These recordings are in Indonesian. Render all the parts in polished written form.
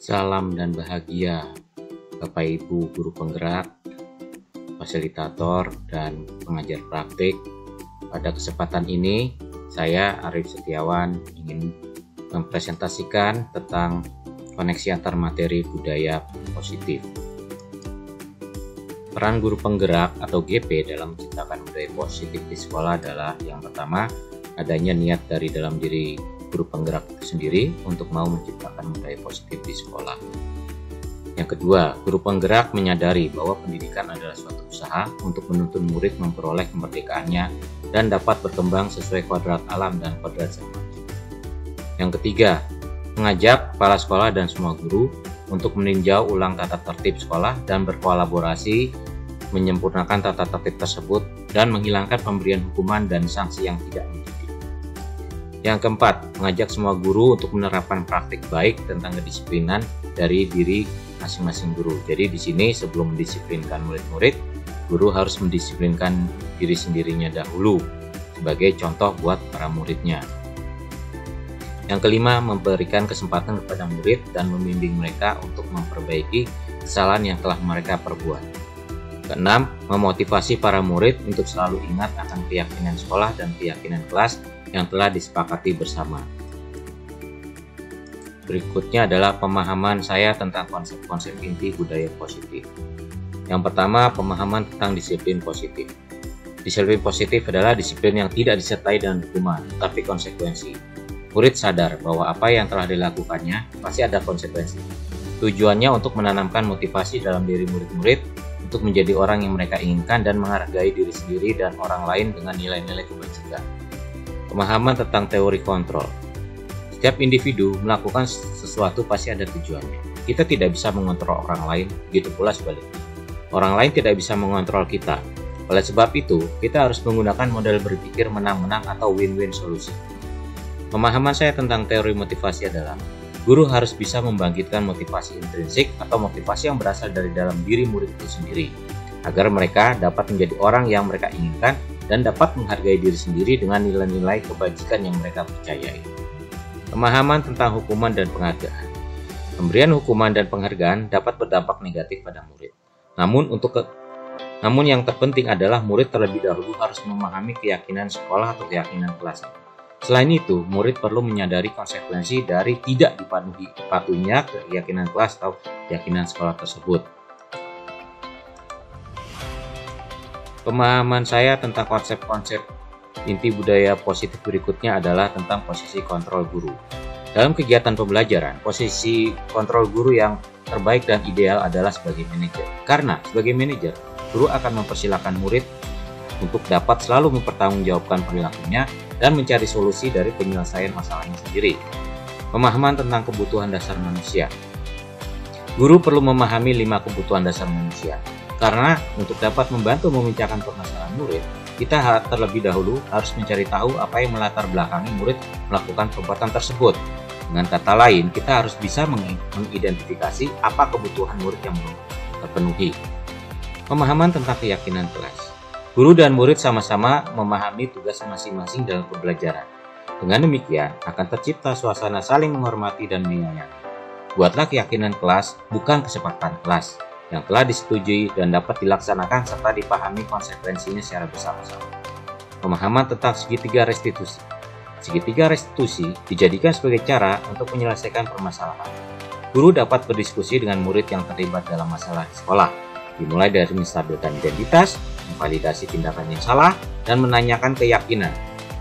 Salam dan bahagia Bapak Ibu guru penggerak, fasilitator, dan pengajar praktik. Pada kesempatan ini, saya Arif Setiawan ingin mempresentasikan tentang koneksi antar materi budaya positif. Peran guru penggerak atau GP dalam menciptakan budaya positif di sekolah adalah yang pertama, adanya niat dari dalam diri guru penggerak itu sendiri untuk mau menciptakan budaya positif di sekolah. Yang kedua, guru penggerak menyadari bahwa pendidikan adalah suatu usaha untuk menuntun murid memperoleh kemerdekaannya dan dapat berkembang sesuai kodrat alam dan kodrat zaman. Yang ketiga, mengajak kepala sekolah dan semua guru untuk meninjau ulang tata tertib sekolah dan berkolaborasi menyempurnakan tata tertib tersebut dan menghilangkan pemberian hukuman dan sanksi yang tidak mendidik. Yang keempat, mengajak semua guru untuk menerapkan praktik baik tentang kedisiplinan dari diri masing-masing guru. Jadi di sini sebelum mendisiplinkan murid-murid, guru harus mendisiplinkan diri sendirinya dahulu sebagai contoh buat para muridnya. Yang kelima, memberikan kesempatan kepada murid dan membimbing mereka untuk memperbaiki kesalahan yang telah mereka perbuat. Keenam, memotivasi para murid untuk selalu ingat akan keyakinan sekolah dan keyakinan kelas yang telah disepakati bersama. Berikutnya adalah pemahaman saya tentang konsep-konsep inti budaya positif. Yang pertama, pemahaman tentang disiplin positif. Disiplin positif adalah disiplin yang tidak disertai dengan hukuman, tapi konsekuensi. Murid sadar bahwa apa yang telah dilakukannya pasti ada konsekuensi. Tujuannya untuk menanamkan motivasi dalam diri murid-murid untuk menjadi orang yang mereka inginkan dan menghargai diri sendiri dan orang lain dengan nilai-nilai kebajikan. Pemahaman tentang teori kontrol. Setiap individu melakukan sesuatu pasti ada tujuannya. Kita tidak bisa mengontrol orang lain, begitu pula sebaliknya. Orang lain tidak bisa mengontrol kita. Oleh sebab itu, kita harus menggunakan model berpikir menang-menang atau win-win solusi. Pemahaman saya tentang teori motivasi adalah, guru harus bisa membangkitkan motivasi intrinsik atau motivasi yang berasal dari dalam diri murid itu sendiri, agar mereka dapat menjadi orang yang mereka inginkan dan dapat menghargai diri sendiri dengan nilai-nilai kebajikan yang mereka percayai. Pemahaman tentang hukuman dan penghargaan. Pemberian hukuman dan penghargaan dapat berdampak negatif pada murid. Namun yang terpenting adalah murid terlebih dahulu harus memahami keyakinan sekolah atau keyakinan kelasnya. Selain itu, murid perlu menyadari konsekuensi dari tidak dipatuhinya keyakinan kelas atau keyakinan sekolah tersebut. Pemahaman saya tentang konsep-konsep inti budaya positif berikutnya adalah tentang posisi kontrol guru. Dalam kegiatan pembelajaran, posisi kontrol guru yang terbaik dan ideal adalah sebagai manajer. Karena sebagai manajer, guru akan mempersilahkan murid untuk dapat selalu mempertanggungjawabkan perilakunya dan mencari solusi dari penyelesaian masalahnya sendiri. Pemahaman tentang kebutuhan dasar manusia. Guru perlu memahami 5 kebutuhan dasar manusia. Karena untuk dapat membantu memecahkan permasalahan murid, kita terlebih dahulu harus mencari tahu apa yang melatar belakangi murid melakukan perbuatan tersebut. Dengan kata lain, kita harus bisa mengidentifikasi apa kebutuhan murid yang belum terpenuhi. Pemahaman tentang keyakinan kelas. Guru dan murid sama-sama memahami tugas masing-masing dalam pembelajaran. Dengan demikian, akan tercipta suasana saling menghormati dan menyayangi. Buatlah keyakinan kelas, bukan kesepakatan kelas, yang telah disetujui dan dapat dilaksanakan serta dipahami konsekuensinya secara bersama-sama. Pemahaman tentang segitiga restitusi. Segitiga restitusi dijadikan sebagai cara untuk menyelesaikan permasalahan. Guru dapat berdiskusi dengan murid yang terlibat dalam masalah di sekolah, dimulai dari menstabilkan identitas, memvalidasi tindakan yang salah, dan menanyakan keyakinan.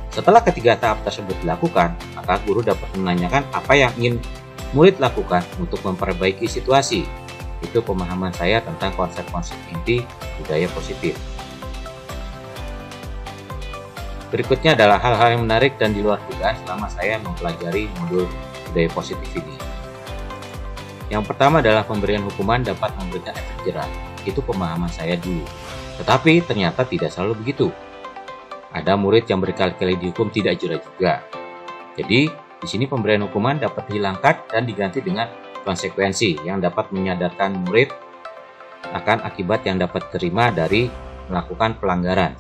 Setelah ketiga tahap tersebut dilakukan, maka guru dapat menanyakan apa yang ingin murid lakukan untuk memperbaiki situasi. Itu pemahaman saya tentang konsep-konsep inti budaya positif. Berikutnya adalah hal-hal yang menarik dan di luar dugaan selama saya mempelajari modul budaya positif ini. Yang pertama adalah pemberian hukuman dapat memberikan efek jerah. Itu pemahaman saya dulu. Tetapi ternyata tidak selalu begitu. Ada murid yang berkali-kali dihukum tidak jerah juga. Jadi di sini pemberian hukuman dapat dihilangkan dan diganti dengan konsekuensi yang dapat menyadarkan murid akan akibat yang dapat terima dari melakukan pelanggaran.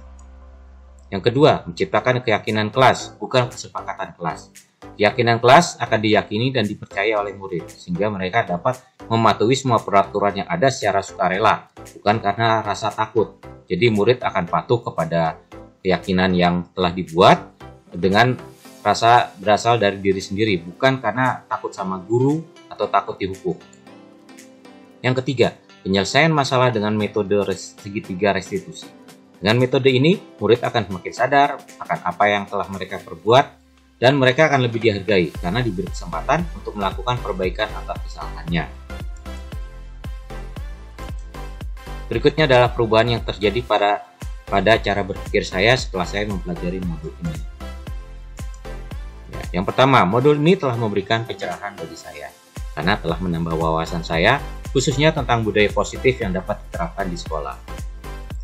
Yang kedua, menciptakan keyakinan kelas, bukan kesepakatan kelas. Keyakinan kelas akan diyakini dan dipercaya oleh murid, sehingga mereka dapat mematuhi semua peraturan yang ada secara sukarela, bukan karena rasa takut. Jadi murid akan patuh kepada keyakinan yang telah dibuat dengan rasa berasal dari diri sendiri, bukan karena takut sama guru atau takut dihukum. Yang ketiga, penyelesaian masalah dengan metode segitiga restitusi. Dengan metode ini, murid akan semakin sadar akan apa yang telah mereka perbuat dan mereka akan lebih dihargai karena diberi kesempatan untuk melakukan perbaikan atas kesalahannya. Berikutnya adalah perubahan yang terjadi pada cara berpikir saya setelah saya mempelajari modul ini. Yang pertama, modul ini telah memberikan pencerahan bagi saya karena telah menambah wawasan saya, khususnya tentang budaya positif yang dapat diterapkan di sekolah.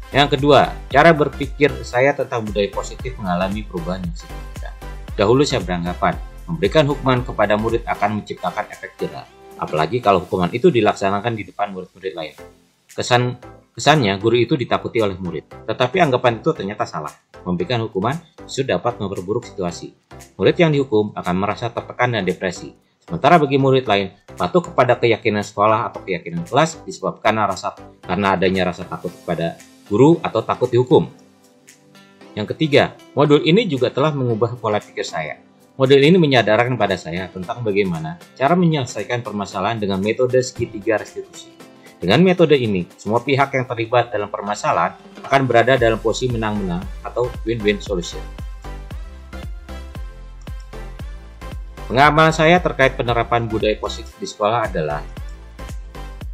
Yang kedua, cara berpikir saya tentang budaya positif mengalami perubahan yang signifikan. Dahulu saya beranggapan, memberikan hukuman kepada murid akan menciptakan efek jera, apalagi kalau hukuman itu dilaksanakan di depan murid-murid lain. Kesannya guru itu ditakuti oleh murid, tetapi anggapan itu ternyata salah. Memberikan hukuman justru dapat memperburuk situasi. Murid yang dihukum akan merasa tertekan dan depresi. Sementara bagi murid lain, patuh kepada keyakinan sekolah atau keyakinan kelas disebabkan karena adanya rasa takut kepada guru atau takut dihukum. Yang ketiga, modul ini juga telah mengubah pola pikir saya. Modul ini menyadarkan pada saya tentang bagaimana cara menyelesaikan permasalahan dengan metode segitiga restitusi. Dengan metode ini, semua pihak yang terlibat dalam permasalahan akan berada dalam posisi menang-menang atau win-win solution. Pengalaman saya terkait penerapan budaya positif di sekolah adalah,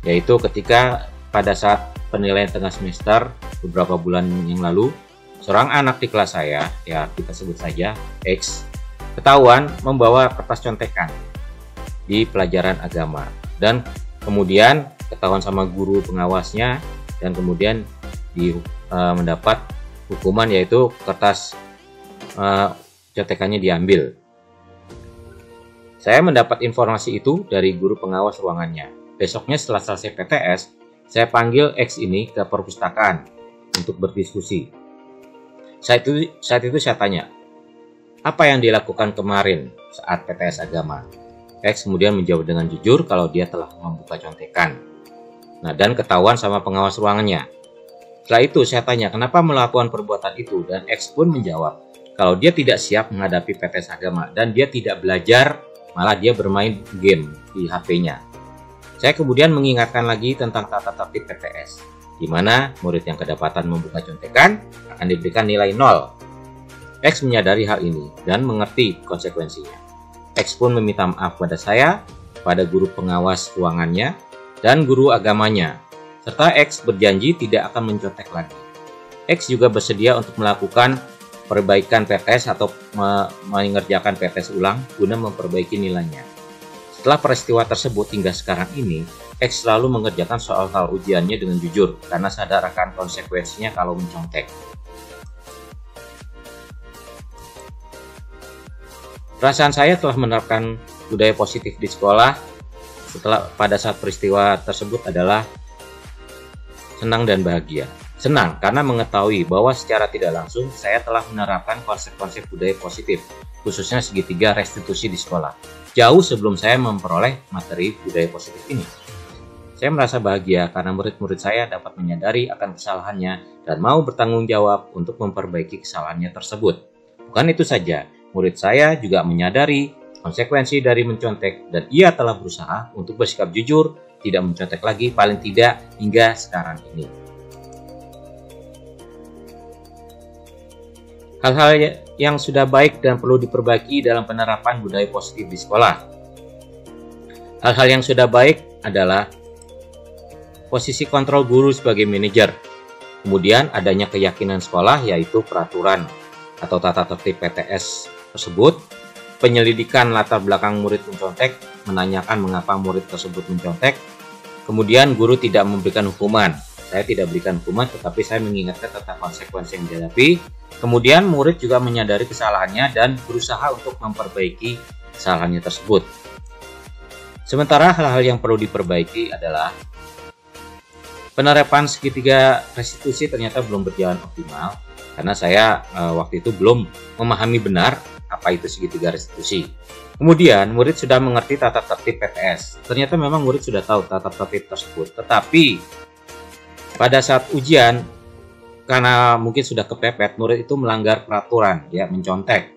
yaitu ketika pada saat penilaian tengah semester beberapa bulan yang lalu, seorang anak di kelas saya, ya kita sebut saja X, ketahuan membawa kertas contekan di pelajaran agama dan kemudian ketahuan sama guru pengawasnya dan kemudian mendapat hukuman, yaitu kertas contekannya diambil. Saya mendapat informasi itu dari guru pengawas ruangannya. Besoknya setelah selesai PTS, saya panggil X ini ke perpustakaan untuk berdiskusi. Saat itu saya tanya, apa yang dilakukan kemarin saat PTS agama? X kemudian menjawab dengan jujur kalau dia telah membuka contekan. Nah, dan ketahuan sama pengawas ruangannya. Setelah itu saya tanya kenapa melakukan perbuatan itu, dan X pun menjawab kalau dia tidak siap menghadapi PTS agama dan dia tidak belajar, malah dia bermain game di HP-nya. Saya kemudian mengingatkan lagi tentang tata tertib PTS, di mana murid yang kedapatan membuka contekan akan diberikan nilai 0. X menyadari hal ini dan mengerti konsekuensinya. X pun meminta maaf pada saya, pada guru pengawas ruangannya, dan guru agamanya, serta X berjanji tidak akan mencontek lagi. X juga bersedia untuk melakukan perbaikan PTS atau mengerjakan PTS ulang guna memperbaiki nilainya. Setelah peristiwa tersebut hingga sekarang ini, X selalu mengerjakan soal-soal ujiannya dengan jujur karena sadar akan konsekuensinya kalau mencontek. Perasaan saya telah menerapkan budaya positif di sekolah pada saat peristiwa tersebut adalah senang dan bahagia. Senang karena mengetahui bahwa secara tidak langsung saya telah menerapkan konsep-konsep budaya positif, khususnya segitiga restitusi di sekolah, jauh sebelum saya memperoleh materi budaya positif ini. Saya merasa bahagia karena murid-murid saya dapat menyadari akan kesalahannya dan mau bertanggung jawab untuk memperbaiki kesalahannya tersebut. Bukan itu saja, murid saya juga menyadari konsekuensi dari mencontek dan ia telah berusaha untuk bersikap jujur, tidak mencontek lagi, paling tidak hingga sekarang ini. Hal-hal yang sudah baik dan perlu diperbaiki dalam penerapan budaya positif di sekolah. Hal-hal yang sudah baik adalah posisi kontrol guru sebagai manajer. Kemudian adanya keyakinan sekolah, yaitu peraturan atau tata tertib PTS tersebut. Penyelidikan latar belakang murid mencontek, menanyakan mengapa murid tersebut mencontek. Kemudian guru tidak memberikan hukuman. Saya tidak berikan hukuman, tetapi saya mengingatkan tentang konsekuensi yang dihadapi. Kemudian murid juga menyadari kesalahannya dan berusaha untuk memperbaiki kesalahannya tersebut. Sementara hal-hal yang perlu diperbaiki adalah penerapan segitiga restitusi ternyata belum berjalan optimal karena saya waktu itu belum memahami benar apa itu segitiga restitusi. Kemudian murid sudah mengerti tata tertib PTS. Ternyata memang murid sudah tahu tata tertib tersebut, tetapi pada saat ujian karena mungkin sudah kepepet, murid itu melanggar peraturan, ya, mencontek.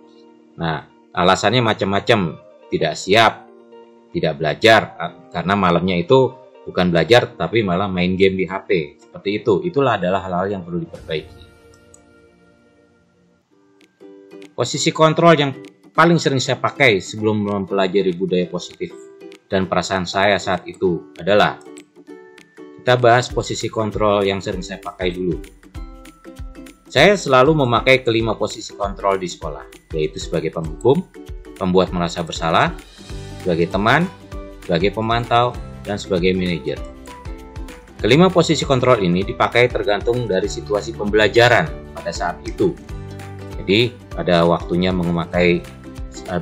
Nah, alasannya macam-macam, tidak siap, tidak belajar, karena malamnya itu bukan belajar tapi malah main game di HP. Seperti itu. Itulah adalah hal-hal yang perlu diperbaiki. Posisi kontrol yang paling sering saya pakai sebelum mempelajari budaya positif dan perasaan saya saat itu adalah, kita bahas posisi kontrol yang sering saya pakai dulu. Saya selalu memakai kelima posisi kontrol di sekolah, yaitu sebagai penghukum, pembuat merasa bersalah, sebagai teman, sebagai pemantau, dan sebagai manajer. Kelima posisi kontrol ini dipakai tergantung dari situasi pembelajaran pada saat itu. Jadi, pada waktunya memakai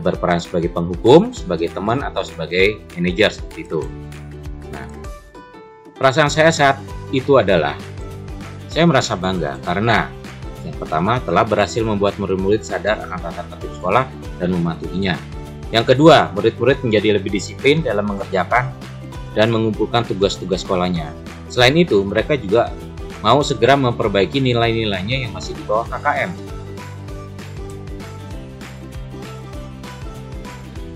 berperan sebagai penghukum, sebagai teman, atau sebagai manajer, seperti itu. Nah, perasaan saya saat itu adalah, saya merasa bangga karena yang pertama telah berhasil membuat murid-murid sadar akan tata tertib sekolah dan mematuhinya. Yang kedua, murid-murid menjadi lebih disiplin dalam mengerjakan dan mengumpulkan tugas-tugas sekolahnya. Selain itu, mereka juga mau segera memperbaiki nilai-nilainya yang masih di bawah KKM.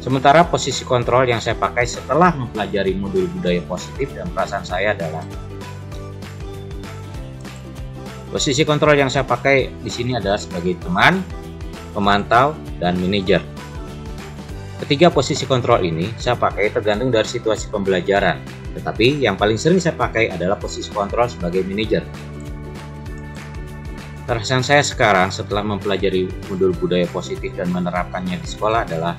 Sementara posisi kontrol yang saya pakai setelah mempelajari modul budaya positif dan perasaan saya adalah, posisi kontrol yang saya pakai di sini adalah sebagai teman, pemantau, dan manajer. Ketiga posisi kontrol ini saya pakai tergantung dari situasi pembelajaran, tetapi yang paling sering saya pakai adalah posisi kontrol sebagai manajer. Perasaan saya sekarang setelah mempelajari modul budaya positif dan menerapkannya di sekolah adalah,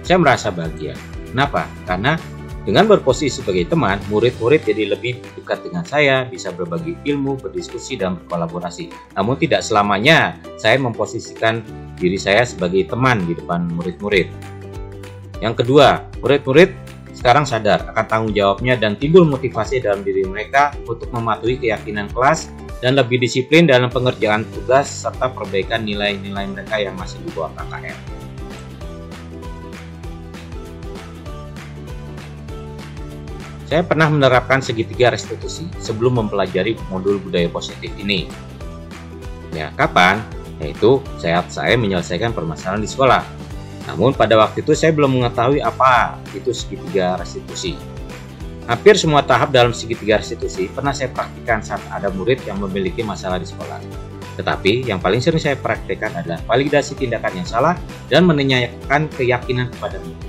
saya merasa bahagia. Kenapa? Karena dengan berposisi sebagai teman, murid-murid jadi lebih dekat dengan saya, bisa berbagi ilmu, berdiskusi, dan berkolaborasi. Namun tidak selamanya saya memposisikan diri saya sebagai teman di depan murid-murid. Yang kedua, murid-murid sekarang sadar akan tanggung jawabnya dan timbul motivasi dalam diri mereka untuk mematuhi keyakinan kelas dan lebih disiplin dalam pengerjaan tugas serta perbaikan nilai-nilai mereka yang masih di bawah KKM. Saya pernah menerapkan segitiga restitusi sebelum mempelajari modul budaya positif ini. Ya, kapan? Yaitu saat saya menyelesaikan permasalahan di sekolah. Namun pada waktu itu saya belum mengetahui apa itu segitiga restitusi. Hampir semua tahap dalam segitiga restitusi pernah saya praktikkan saat ada murid yang memiliki masalah di sekolah. Tetapi yang paling sering saya praktikkan adalah validasi tindakan yang salah dan menanyakan keyakinan kepada murid.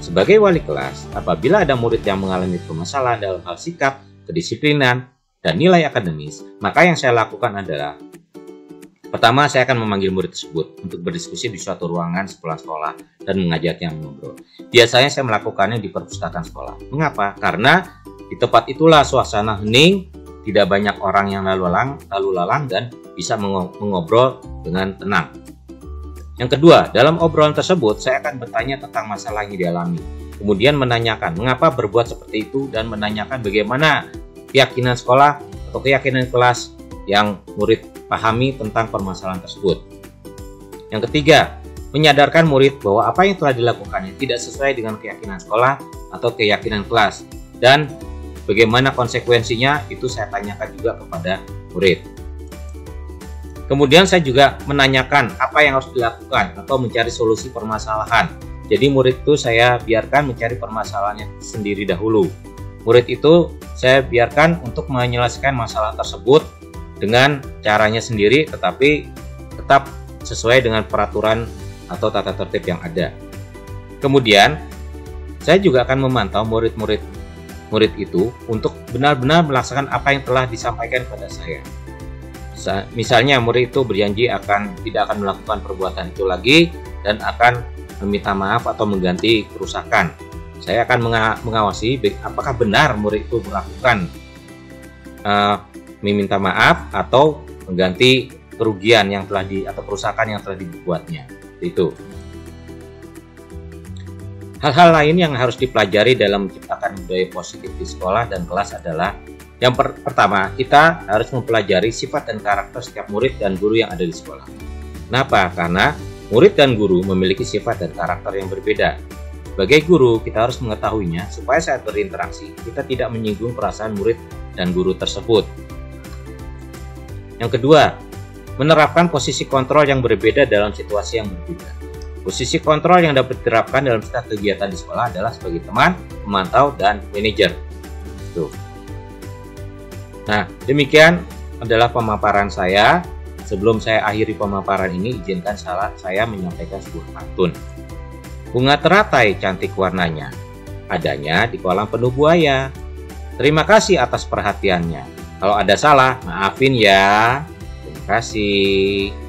Sebagai wali kelas, apabila ada murid yang mengalami permasalahan dalam hal sikap, kedisiplinan, dan nilai akademis, maka yang saya lakukan adalah, pertama, saya akan memanggil murid tersebut untuk berdiskusi di suatu ruangan sekolah dan mengajaknya mengobrol. Biasanya saya melakukannya di perpustakaan sekolah. Mengapa? Karena di tempat itulah suasana hening, tidak banyak orang yang lalu lalang dan bisa mengobrol dengan tenang. Yang kedua, dalam obrolan tersebut saya akan bertanya tentang masalah yang dialami, kemudian menanyakan mengapa berbuat seperti itu dan menanyakan bagaimana keyakinan sekolah atau keyakinan kelas yang murid pahami tentang permasalahan tersebut. Yang ketiga, menyadarkan murid bahwa apa yang telah dilakukannya tidak sesuai dengan keyakinan sekolah atau keyakinan kelas, dan bagaimana konsekuensinya itu saya tanyakan juga kepada murid. Kemudian saya juga menanyakan apa yang harus dilakukan atau mencari solusi permasalahan. Jadi murid itu saya biarkan mencari permasalahannya sendiri dahulu. Murid itu saya biarkan untuk menyelesaikan masalah tersebut dengan caranya sendiri, tetapi tetap sesuai dengan peraturan atau tata tertib yang ada. Kemudian saya juga akan memantau murid itu untuk benar-benar melaksanakan apa yang telah disampaikan kepada saya. Misalnya murid itu berjanji tidak akan melakukan perbuatan itu lagi dan akan meminta maaf atau mengganti kerusakan. Saya akan mengawasi apakah benar murid itu melakukan meminta maaf atau mengganti kerugian yang telah atau kerusakan yang telah dibuatnya. Itu. Hal-hal lain yang harus dipelajari dalam menciptakan budaya positif di sekolah dan kelas adalah, Yang pertama, kita harus mempelajari sifat dan karakter setiap murid dan guru yang ada di sekolah. Kenapa? Karena murid dan guru memiliki sifat dan karakter yang berbeda. Sebagai guru, kita harus mengetahuinya supaya saat berinteraksi, kita tidak menyinggung perasaan murid dan guru tersebut. Yang kedua, menerapkan posisi kontrol yang berbeda dalam situasi yang berbeda. Posisi kontrol yang dapat diterapkan dalam setiap kegiatan di sekolah adalah sebagai teman, pemantau, dan manajer. Tuh. Nah, demikian adalah pemaparan saya. Sebelum saya akhiri pemaparan ini, izinkan saya menyampaikan sebuah pantun. Bunga teratai cantik warnanya, adanya di kolam penuh buaya. Terima kasih atas perhatiannya. Kalau ada salah, maafin ya. Terima kasih.